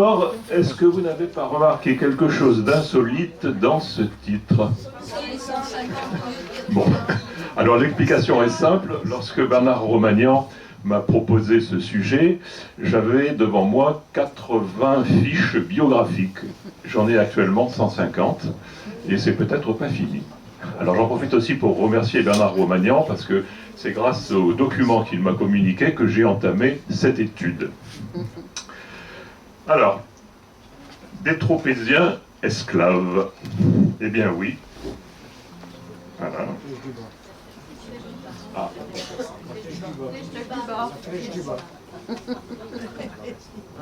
Alors, est-ce que vous n'avez pas remarqué quelque chose d'insolite dans ce titre? Bon, alors l'explication est simple. Lorsque Bernard Romagnan m'a proposé ce sujet, j'avais devant moi 80 fiches biographiques. J'en ai actuellement 150 et c'est peut-être pas fini. Alors j'en profite aussi pour remercier Bernard Romagnan parce que c'est grâce aux documents qu'il m'a communiqués que j'ai entamé cette étude. Alors, des Tropéziens esclaves. Eh bien oui. Voilà. Ah.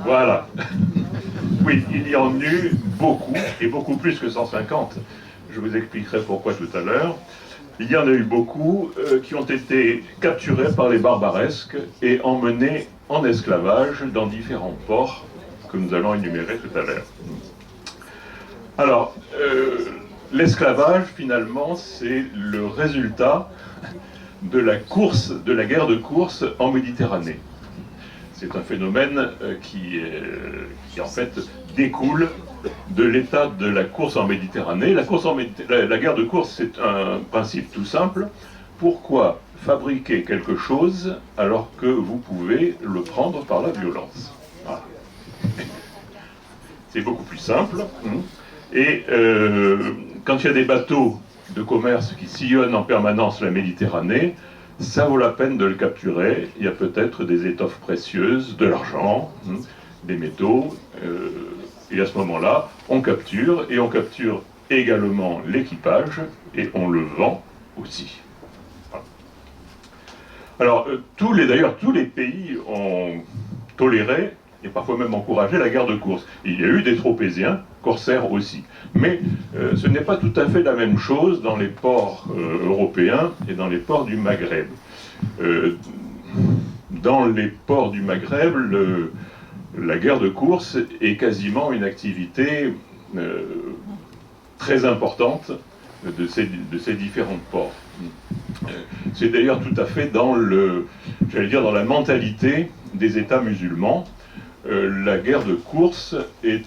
Voilà. Oui, il y en eut beaucoup, et beaucoup plus que 150. Je vous expliquerai pourquoi tout à l'heure. Il y en a eu beaucoup qui ont été capturés par les barbaresques et emmenés en esclavage dans différents ports que nous allons énumérer tout à l'heure. Alors, l'esclavage, finalement, c'est le résultat de la course, de la guerre de course en Méditerranée. C'est un phénomène qui en fait découle de l'état de la course en Méditerranée. La guerre de course, c'est un principe tout simple. Pourquoi fabriquer quelque chose alors que vous pouvez le prendre par la violence? Voilà. C'est beaucoup plus simple. Et quand il y a des bateaux de commerce qui sillonnent en permanence la Méditerranée, ça vaut la peine de le capturer. Il y a peut-être des étoffes précieuses, de l'argent, des métaux. Et à ce moment-là, on capture, et on capture également l'équipage, et on le vend aussi. Voilà. Alors, d'ailleurs, tous les pays ont toléré, et parfois même encouragé, la guerre de course. Il y a eu des Tropéziens, corsaires aussi. Mais ce n'est pas tout à fait la même chose dans les ports européens et dans les ports du Maghreb. Dans les ports du Maghreb, la guerre de course est quasiment une activité très importante de ces différents ports. C'est d'ailleurs tout à fait dans la mentalité des États musulmans. La guerre de course est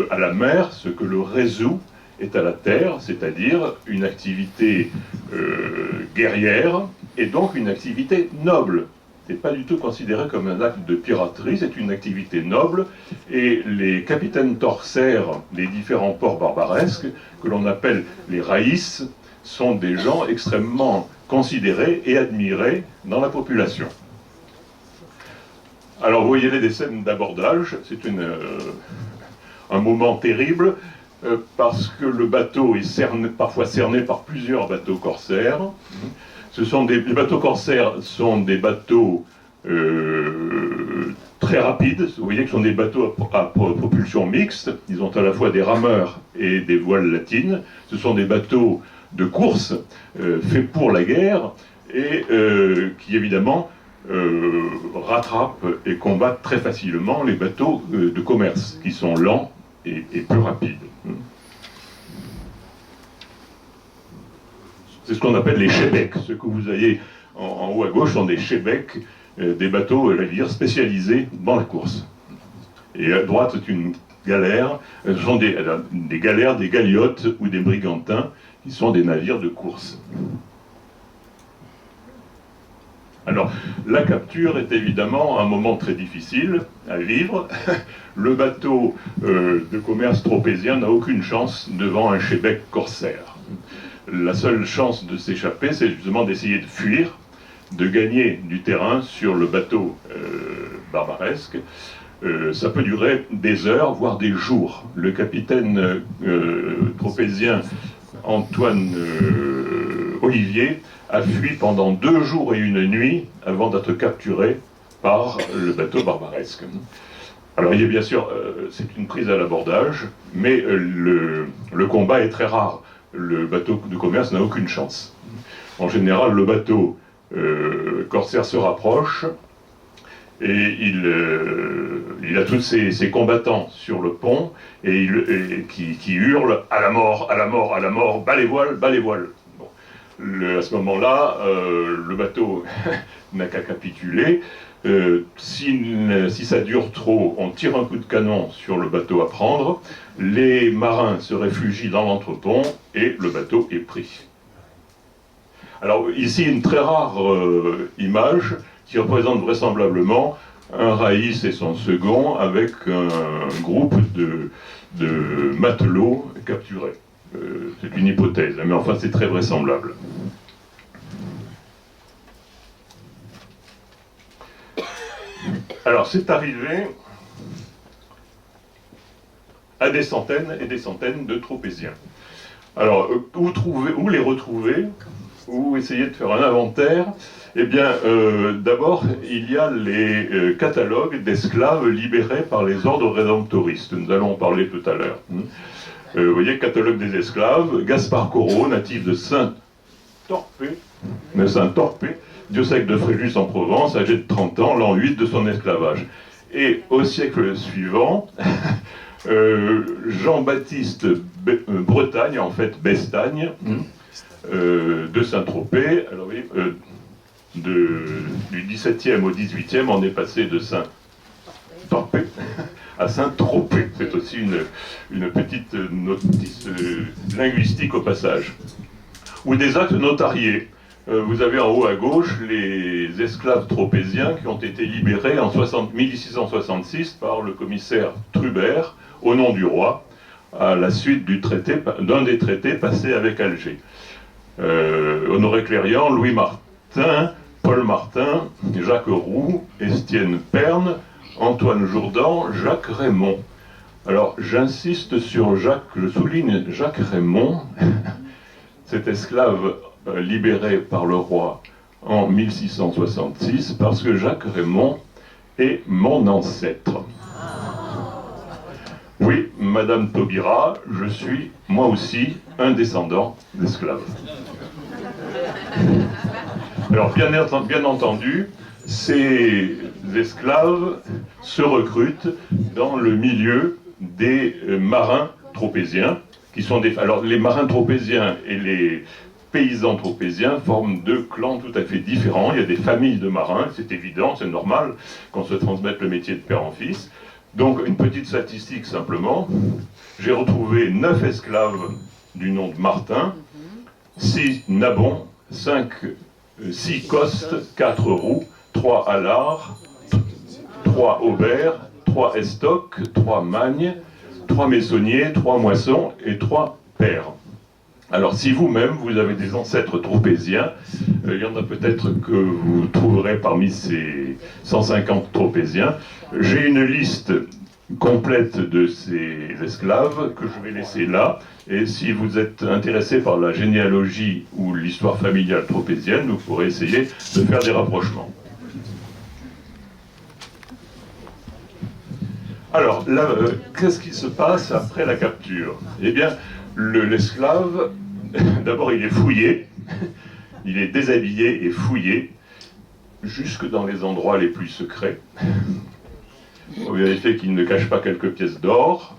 à la mer ce que le réseau est à la terre, c'est-à-dire une activité guerrière et donc une activité noble. Ce n'est pas du tout considéré comme un acte de piraterie, c'est une activité noble, et les capitaines corsaires des différents ports barbaresques, que l'on appelle les raïs, sont des gens extrêmement considérés et admirés dans la population. Alors vous voyez des scènes d'abordage, c'est un moment terrible, parce que le bateau est parfois cerné par plusieurs bateaux corsaires. Les bateaux corsaires sont des bateaux très rapides. Vous voyez que ce sont des bateaux à propulsion mixte. Ils ont à la fois des rameurs et des voiles latines. Ce sont des bateaux de course faits pour la guerre et qui évidemment rattrapent et combattent très facilement les bateaux de commerce qui sont lents et peu rapides. C'est ce qu'on appelle les shebeks. Ce que vous voyez en haut à gauche sont des shebeks, des bateaux, spécialisés dans la course. Et à droite, c'est une galère. Ce sont des galères, des galiotes ou des brigantins, qui sont des navires de course. Alors, la capture est évidemment un moment très difficile à vivre. Le bateau de commerce tropézien n'a aucune chance devant un shebek corsaire. La seule chance de s'échapper, c'est justement d'essayer de fuir, de gagner du terrain sur le bateau barbaresque. Ça peut durer des heures, voire des jours. Le capitaine tropézien Antoine Olivier a fui pendant 2 jours et 1 nuit avant d'être capturé par le bateau barbaresque. Alors il y a bien sûr, c'est une prise à l'abordage, mais le combat est très rare. Le bateau de commerce n'a aucune chance. En général, le bateau corsaire se rapproche et il a tous ses combattants sur le pont et qui hurlent « à la mort, à la mort, à la mort, bas les voiles, bas les voiles ». À ce moment-là, le bateau n'a qu'à capituler. Si ça dure trop, on tire un coup de canon sur le bateau à prendre, les marins se réfugient dans l'entrepont et le bateau est pris. Alors ici, une très rare image qui représente vraisemblablement un Raïs et son second avec un groupe de matelots capturés. C'est une hypothèse, mais enfin c'est très vraisemblable. Alors c'est arrivé à des centaines et des centaines de tropéziens. Alors où les retrouver, ou essayer de faire un inventaire? Eh bien, d'abord, il y a les catalogues d'esclaves libérés par les ordres rédemptoristes. Nous allons en parler tout à l'heure. Vous voyez, catalogue des esclaves, Gaspard Corot, natif de Saint-Torpé, diocèse de Fréjus en Provence, âgé de 30 ans, l'an 8 de son esclavage. Et au siècle suivant, Jean-Baptiste Bretagne, en fait Bestagne, de Saint-Tropez, alors oui, du 17e au 18e, on est passé de Saint-Torpé à Saint-Tropez. C'est aussi une petite notice linguistique au passage. Ou des actes notariés. Vous avez en haut à gauche les esclaves tropéziens qui ont été libérés en 1666 par le commissaire Trubert, au nom du roi, à la suite d'un des traités passés avec Alger. Honoré Clérian, Louis Martin, Paul Martin, Jacques Roux, Estienne Perne, Antoine Jourdan, Jacques Raymond. Alors j'insiste sur je souligne Jacques Raymond, cet esclave libéré par le roi en 1666, parce que Jacques Raymond est mon ancêtre. Oui, Madame Taubira, je suis moi aussi un descendant d'esclaves. Alors bien entendu, ces esclaves se recrutent dans le milieu des marins tropéziens, qui sont alors les marins tropéziens et les paysans tropéziens forment deux clans tout à fait différents. Il y a des familles de marins, c'est évident, c'est normal qu'on se transmette le métier de père en fils. Donc une petite statistique simplement, j'ai retrouvé 9 esclaves du nom de Martin, 6 Nabon, 6 Costes, 4 Roux, 3 Allard, 3 Aubert, 3 Estoc, 3 Magne, 3 Messonniers, 3 Moissons et 3 Pères. Alors si vous-même, vous avez des ancêtres tropéziens, il y en a peut-être que vous trouverez parmi ces 150 tropéziens. J'ai une liste complète de ces esclaves que je vais laisser là, et si vous êtes intéressé par la généalogie ou l'histoire familiale tropézienne, vous pourrez essayer de faire des rapprochements. Alors, qu'est-ce qui se passe après la capture? Eh bien, l'esclave, d'abord il est fouillé, il est déshabillé et fouillé, jusque dans les endroits les plus secrets. On vérifie qu'il ne cache pas quelques pièces d'or.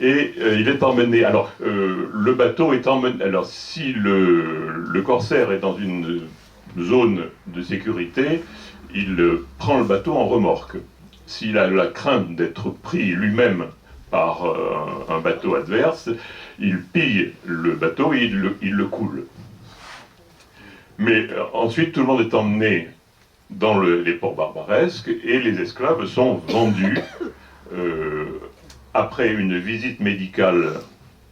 Et il est emmené. Alors, le bateau est emmené. Alors, si le corsaire est dans une zone de sécurité, il prend le bateau en remorque. S'il a la crainte d'être pris lui-même par un bateau adverse, il pille le bateau et il le coule. Mais ensuite, tout le monde est emmené dans les ports barbaresques et les esclaves sont vendus après une visite médicale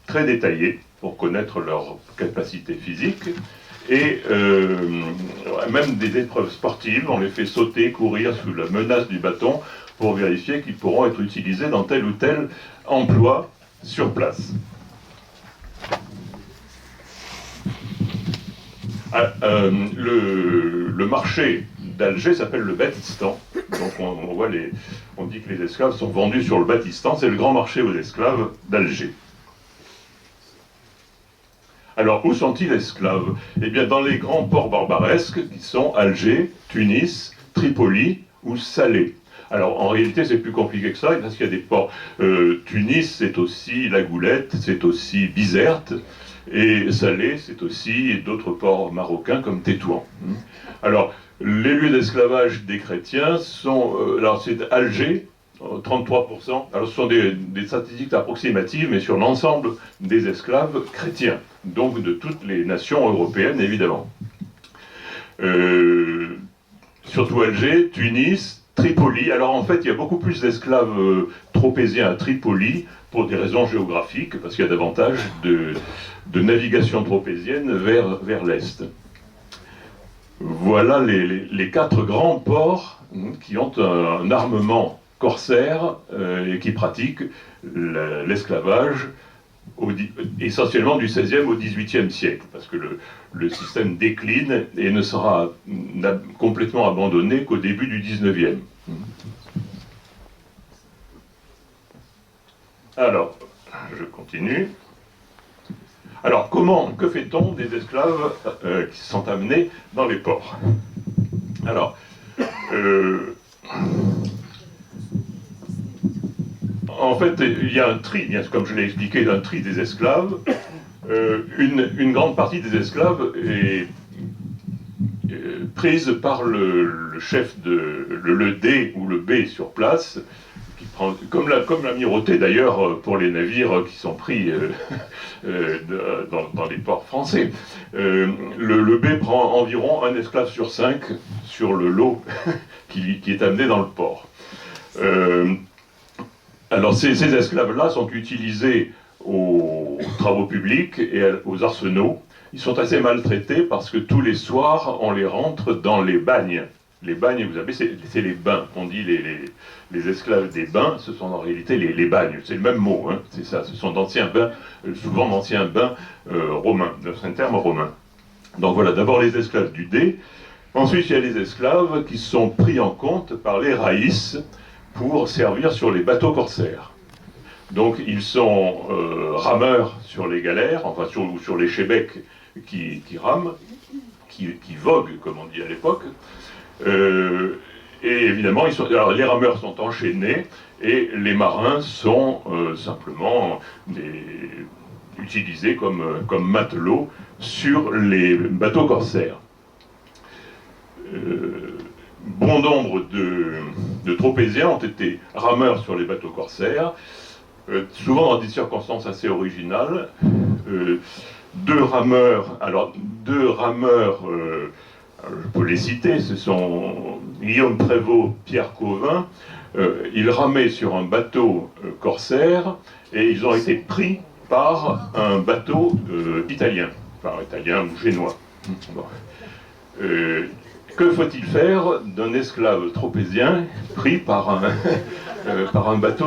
très détaillée pour connaître leur capacité physique et même des épreuves sportives, on les fait sauter, courir sous la menace du bâton pour vérifier qu'ils pourront être utilisés dans tel ou tel emploi sur place. Le marché d'Alger s'appelle le Batistan. Donc on dit que les esclaves sont vendus sur le Batistan, c'est le grand marché aux esclaves d'Alger. Alors où sont-ils esclaves? Eh bien dans les grands ports barbaresques qui sont Alger, Tunis, Tripoli ou Salé. Alors en réalité c'est plus compliqué que ça, parce qu'il y a des ports. Tunis c'est aussi La Goulette, c'est aussi Bizerte, et Salé c'est aussi d'autres ports marocains comme Tétouan. Alors Les lieux d'esclavage des chrétiens sont, alors c'est Alger, 33%, alors ce sont des statistiques approximatives, mais sur l'ensemble des esclaves chrétiens, donc de toutes les nations européennes évidemment. Surtout Alger, Tunis, Tripoli. Alors en fait, il y a beaucoup plus d'esclaves tropéziens à Tripoli pour des raisons géographiques, parce qu'il y a davantage de navigation tropézienne vers l'est. Voilà les 4 grands ports qui ont un armement corsaire et qui pratiquent l'esclavage essentiellement du XVIe au XVIIIe siècle, parce que le système décline et ne sera complètement abandonné qu'au début du XIXe. Alors, je continue. Alors, que fait-on des esclaves qui sont amenés dans les ports? Alors, en fait, il y a un tri, comme je l'ai expliqué, d'un tri des esclaves. Une grande partie des esclaves est prise par le chef le D ou le B sur place, qui prend, comme l'amirauté d'ailleurs pour les navires qui sont pris dans les ports français. Le B prend environ un esclave sur 5 sur le lot qui est amené dans le port. Alors ces esclaves-là sont utilisés aux travaux publics et aux arsenaux. Ils sont assez maltraités parce que tous les soirs, on les rentre dans les bagnes. Les bagnes, vous savez, c'est les bains. On dit les esclaves des bains, ce sont en réalité les bagnes. C'est le même mot, hein, c'est ça. Ce sont d'anciens bains, souvent d'anciens bains romains, c'est un terme romain. Donc voilà, d'abord les esclaves du dé. Ensuite, il y a les esclaves qui sont pris en compte par les raïs pour servir sur les bateaux corsaires. Donc ils sont rameurs sur les galères, enfin sur les chebecs qui rament, qui voguent, comme on dit à l'époque. Et évidemment, les rameurs sont enchaînés et les marins sont simplement utilisés comme matelots sur les bateaux corsaires. Bon nombre de tropéziens ont été rameurs sur les bateaux corsaires, souvent dans des circonstances assez originales. Deux rameurs, je peux les citer, ce sont Guillaume Prévost, Pierre Cauvin. Ils ramaient sur un bateau corsaire et ils ont été pris par un bateau italien ou génois. Bon. Que faut-il faire d'un esclave tropézien pris par un bateau?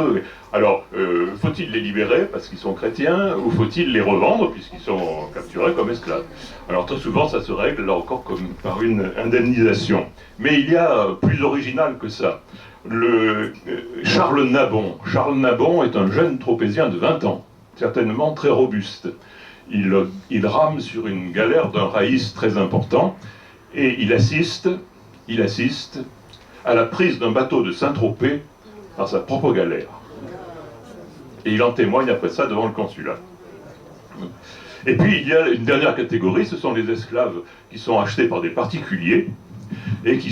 Alors, faut-il les libérer parce qu'ils sont chrétiens, ou faut-il les revendre puisqu'ils sont capturés comme esclaves? Alors très souvent, ça se règle là encore comme par une indemnisation. Mais il y a plus original que ça. Charles Nabon est un jeune tropézien de 20 ans, certainement très robuste. Il rame sur une galère d'un raïs très important, et il assiste à la prise d'un bateau de Saint-Tropez par sa propre galère. Et il en témoigne après ça devant le consulat. Et puis il y a une dernière catégorie, ce sont les esclaves qui sont achetés par des particuliers et qui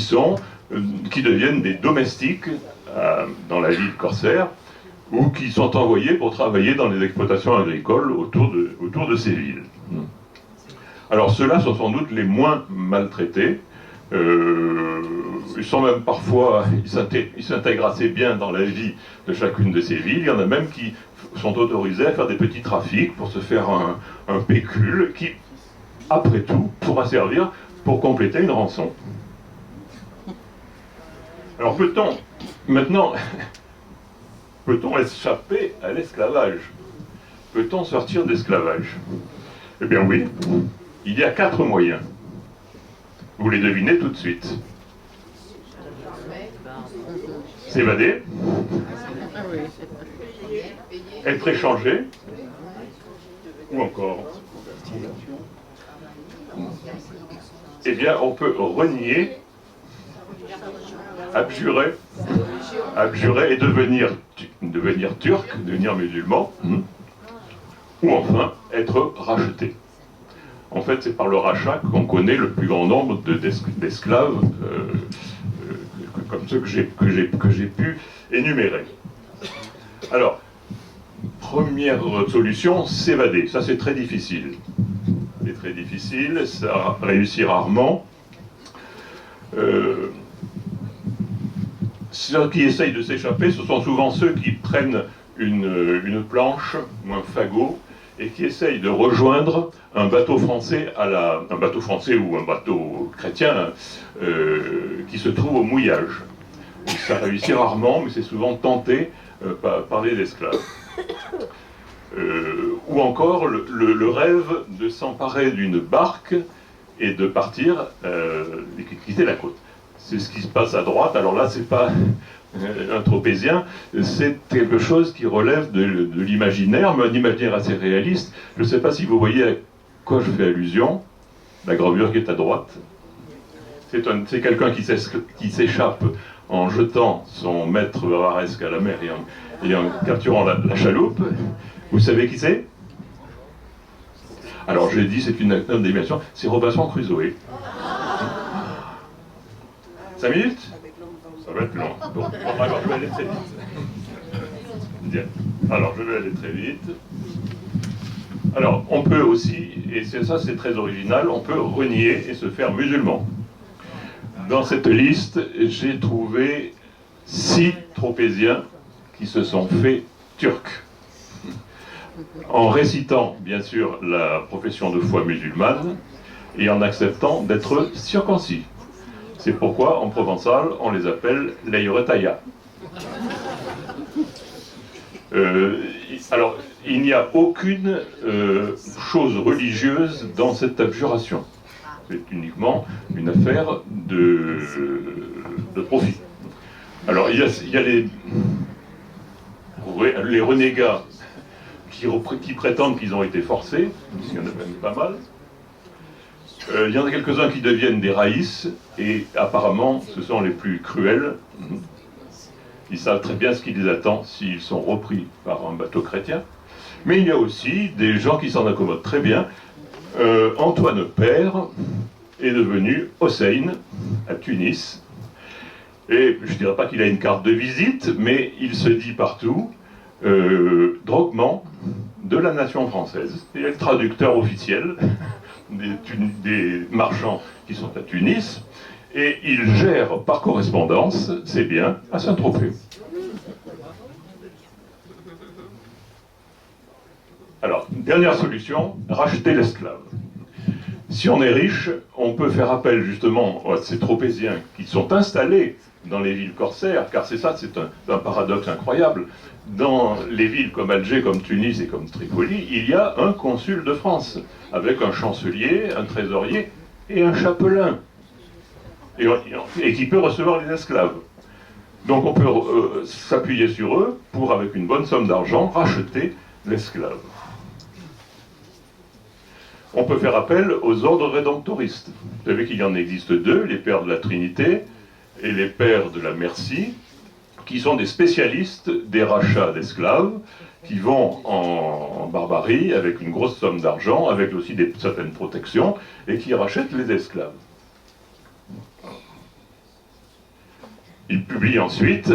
deviennent des domestiques dans la vie corsaire, ou qui sont envoyés pour travailler dans les exploitations agricoles autour de ces villes. Alors ceux-là sont sans doute les moins maltraités. Ils sont même parfois, ils s'intègrent assez bien dans la vie de chacune de ces villes. Il y en a même qui sont autorisés à faire des petits trafics pour se faire un pécule qui, après tout, pourra servir pour compléter une rançon. Alors peut-on échapper à l'esclavage? Peut-on sortir d'esclavage? Eh bien oui, il y a 4 moyens. Vous les devinez tout de suite. S'évader, être échangé, ou encore, eh bien on peut renier, abjurer et devenir turc, devenir musulman, ou enfin être racheté. En fait, c'est par le rachat qu'on connaît le plus grand nombre d'esclaves, comme ceux que j'ai pu énumérer. Alors, première solution, s'évader. Ça, c'est très difficile. C'est très difficile, ça réussit rarement. Ceux qui essayent de s'échapper, ce sont souvent ceux qui prennent une planche ou un fagot et qui essayent de rejoindre un bateau français un bateau français ou un bateau chrétien qui se trouve au mouillage. Et ça réussit rarement, mais c'est souvent tenté par les esclaves. Ou encore le rêve de s'emparer d'une barque et de partir et quitter la côte. C'est ce qui se passe à droite. Alors là, c'est pas un tropézien, c'est quelque chose qui relève de l'imaginaire, mais un imaginaire assez réaliste. Je ne sais pas si vous voyez à quoi je fais allusion. La gravure qui est à droite. C'est quelqu'un qui s'échappe en jetant son maître bavaresque à la mer et en capturant la chaloupe. Vous savez qui c'est? Alors j'ai dit, c'est une déviation, c'est Robinson Crusoe. 5 minutes? Ça va être long. Bon, alors je vais aller très vite. Bien. Alors je vais aller très vite. Alors on peut aussi, et ça c'est très original, on peut renier et se faire musulman. Dans cette liste, j'ai trouvé 6 tropéziens qui se sont faits turcs. En récitant, bien sûr, la profession de foi musulmane et en acceptant d'être circoncis. C'est pourquoi, en provençal, on les appelle l'Ayoretaya. Alors, il n'y a aucune chose religieuse dans cette abjuration. C'est uniquement une affaire de profit. Alors, il y a les renégats qui prétendent qu'ils ont été forcés, il y en a même pas mal. Il y en a quelques-uns qui deviennent des raïs, et apparemment, ce sont les plus cruels. Ils savent très bien ce qui les attend s'ils sont repris par un bateau chrétien. Mais il y a aussi des gens qui s'en accommodent très bien. Antoine Père est devenu Hossein à Tunis. Et je ne dirais pas qu'il a une carte de visite, mais il se dit partout droguement de la nation française. Il est le traducteur officiel des marchands qui sont à Tunis, et il gère par correspondance ses biens à Saint-Tropez. Alors, dernière solution, racheter l'esclave. Si on est riche, on peut faire appel justement à ces tropéziens qui sont installés dans les villes corsaires, car c'est un paradoxe incroyable. Dans les villes comme Alger, comme Tunis et comme Tripoli, il y a un consul de France, avec un chancelier, un trésorier et un chapelain, et qui peut recevoir les esclaves. Donc on peut s'appuyer sur eux pour, avec une bonne somme d'argent, racheter l'esclave. On peut faire appel aux ordres rédemptoristes. Vous savez qu'il y en existe 2, les pères de la Trinité et les pères de la Merci, qui sont des spécialistes des rachats d'esclaves, qui vont en barbarie avec une grosse somme d'argent, avec aussi certaines protections, et qui rachètent les esclaves. Ils publient ensuite,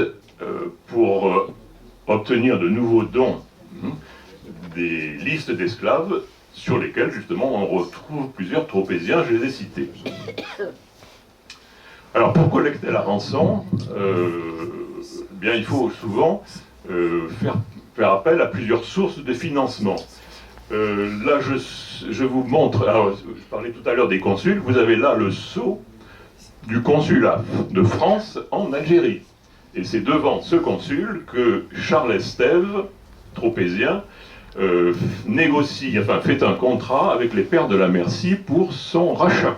pour obtenir de nouveaux dons, des listes d'esclaves sur lesquels, justement, on retrouve plusieurs tropéziens, je les ai cités. Alors, pour collecter la rançon, bien, il faut souvent faire appel à plusieurs sources de financement. Là, je vous montre, alors, je parlais tout à l'heure des consuls, vous avez là le sceau du consulat de France en Algérie. Et c'est devant ce consul que Charles Estève, tropézien, fait un contrat avec les pères de la Merci pour son rachat.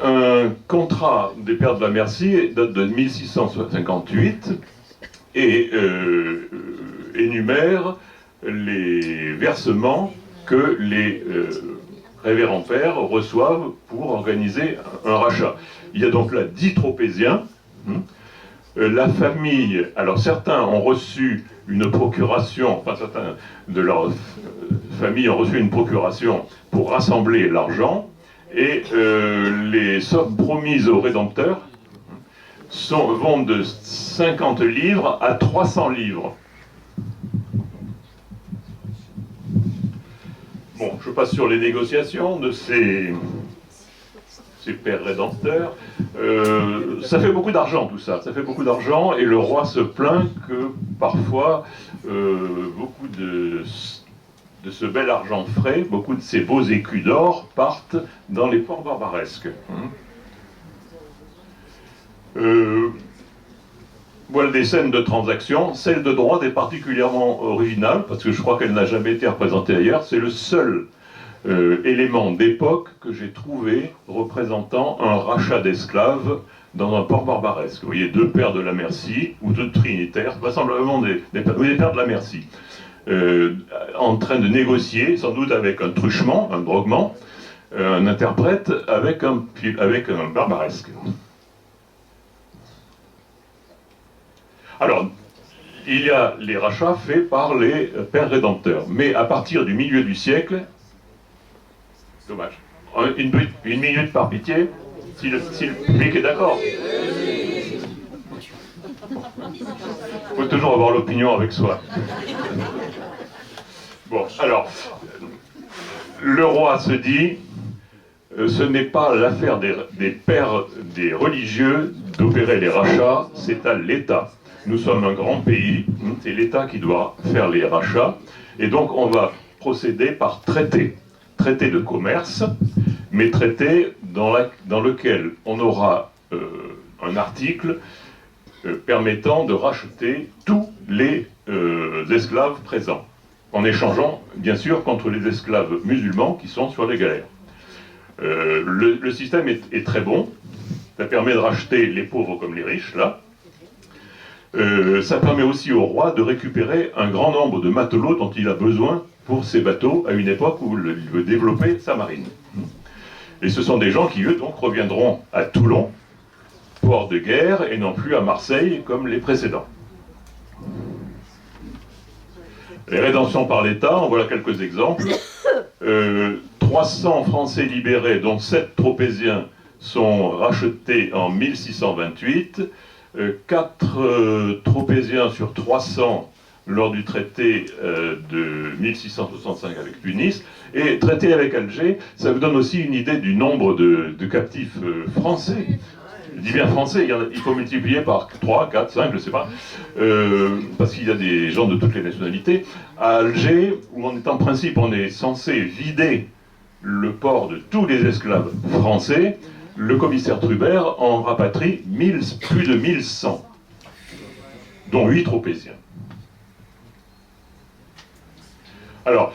Un contrat des pères de la Merci date de 1658 et énumère les versements que les révérends pères reçoivent pour organiser un rachat. Il y a donc là 10 tropéziens. La famille, alors certains ont reçu une procuration, enfin certains de leurs familles ont reçu une procuration pour rassembler l'argent, et les sommes promises aux rédempteurs vont de 50 livres à 300 livres. Bon, je passe sur les négociations de ces pères rédempteurs. Ça fait beaucoup d'argent tout ça, ça fait beaucoup d'argent, et le roi se plaint que parfois beaucoup de ce bel argent frais, beaucoup de ces beaux écus d'or partent dans les ports barbaresques. Voilà des scènes de transactions. Celle de droite est particulièrement originale, parce que je crois qu'elle n'a jamais été représentée ailleurs. C'est le seul élément d'époque que j'ai trouvé représentant un rachat d'esclaves dans un port barbaresque. Vous voyez, deux pères de la Merci, ou deux trinitaires, vraisemblablement des pères de la Merci, en train de négocier, sans doute avec un truchement, un droguement, un interprète, avec un barbaresque. Alors, il y a les rachats faits par les pères rédempteurs, mais à partir du milieu du siècle, dommage, une minute par pitié, si le public est d'accord. Il faut toujours avoir l'opinion avec soi. Bon, alors, le roi se dit, ce n'est pas l'affaire des pères, des religieux, d'opérer les rachats, c'est à l'État. Nous sommes un grand pays, c'est l'État qui doit faire les rachats, et donc on va procéder par traité de commerce, mais traité dans lequel on aura un article permettant de racheter tous les esclaves présents, en échangeant bien sûr contre les esclaves musulmans qui sont sur les galères. Le système est très bon, ça permet de racheter les pauvres comme les riches, là. Ça permet aussi au roi de récupérer un grand nombre de matelots dont il a besoin pour ses bateaux à une époque où il veut développer sa marine. Et ce sont des gens qui, eux, donc, reviendront à Toulon, port de guerre, et non plus à Marseille comme les précédents. Les rédemptions par l'État, en voilà quelques exemples. 300 Français libérés, dont 7 Tropéziens, sont rachetés en 1628. 4 Tropéziens sur 300 lors du traité de 1665 avec Tunis, et traité avec Alger, ça vous donne aussi une idée du nombre de captifs français. Je dis bien français, il faut multiplier par 3, 4, 5, je ne sais pas, parce qu'il y a des gens de toutes les nationalités. À Alger, où en principe on est censé vider le port de tous les esclaves français, le commissaire Trubert en rapatrie plus de 1100, dont 8 Tropéziens. Alors,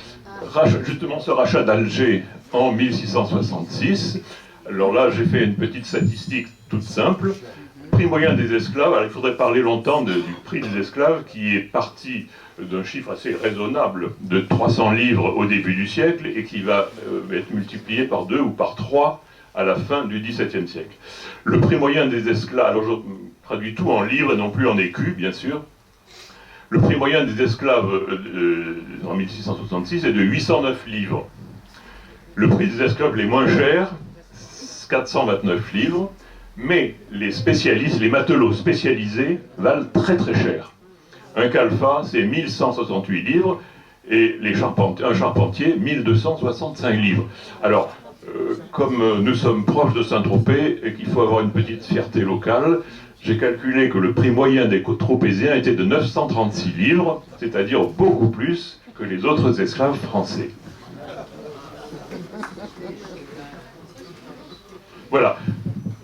justement ce rachat d'Alger en 1666, alors là j'ai fait une petite statistique toute simple. Prix moyen des esclaves, alors il faudrait parler longtemps du prix des esclaves qui est parti d'un chiffre assez raisonnable de 300 livres au début du siècle et qui va être multiplié par 2 ou par 3 à la fin du XVIIe siècle. Le prix moyen des esclaves, alors je traduis tout en livres et non plus en écus, bien sûr. Le prix moyen des esclaves en 1666 est de 809 livres. Le prix des esclaves les moins chers, 429 livres, mais les spécialistes, les matelots spécialisés valent très très cher. Un calfa, c'est 1168 livres, et un charpentier, 1265 livres. Alors, comme nous sommes proches de Saint-Tropez et qu'il faut avoir une petite fierté locale, j'ai calculé que le prix moyen des Tropéziens était de 936 livres, c'est-à-dire beaucoup plus que les autres esclaves français. Voilà.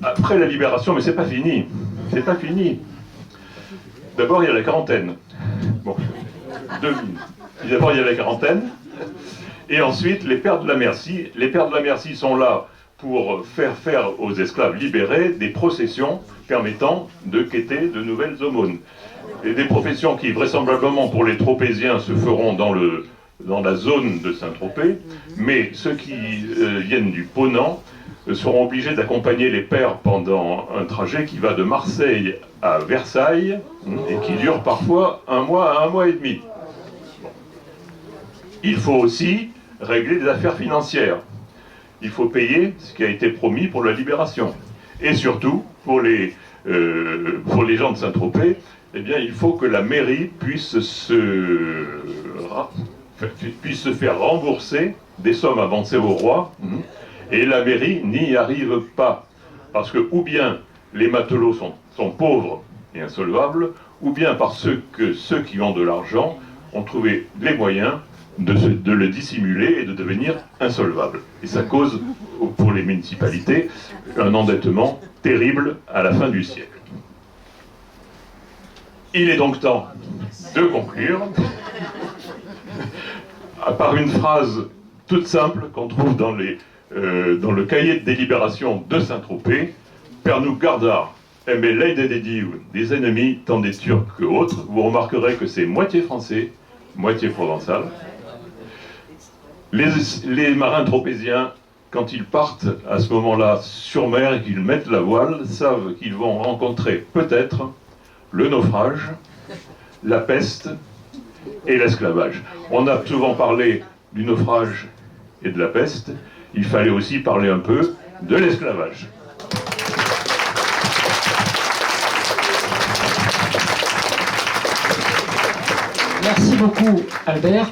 Après la libération, mais c'est pas fini. C'est pas fini. D'abord, il y a la quarantaine. Bon, d'abord, il y a la quarantaine. Et ensuite, les pères de la Merci. Les pères de la Merci sont là pour faire aux esclaves libérés des processions permettant de quêter de nouvelles aumônes. Et des professions qui, vraisemblablement, pour les Tropéziens, se feront dans la zone de Saint-Tropez, mais ceux qui viennent du Ponant seront obligés d'accompagner les pères pendant un trajet qui va de Marseille à Versailles et qui dure parfois 1 mois à 1 mois et demi. Il faut aussi régler des affaires financières. Il faut payer ce qui a été promis pour la libération. Et surtout, pour les gens de Saint-Tropez, eh bien, il faut que la mairie puisse se faire rembourser des sommes avancées au roi, et la mairie n'y arrive pas. Parce que, ou bien les matelots sont pauvres et insolvables, ou bien parce que ceux qui ont de l'argent ont trouvé les moyens de le dissimuler et de devenir insolvables. Et ça cause, pour les municipalités, un endettement terrible à la fin du siècle. Il est donc temps de conclure par une phrase toute simple qu'on trouve dans le cahier de délibération de Saint-Tropez. « Per nous gardar, mais l'aide des dieux, des ennemis, tant des Turcs que autres ». Vous remarquerez que c'est moitié français, moitié provençal. Les marins tropéziens, quand ils partent à ce moment-là sur mer et qu'ils mettent la voile, savent qu'ils vont rencontrer peut-être le naufrage, la peste et l'esclavage. On a souvent parlé du naufrage et de la peste, il fallait aussi parler un peu de l'esclavage. Merci beaucoup, Albert.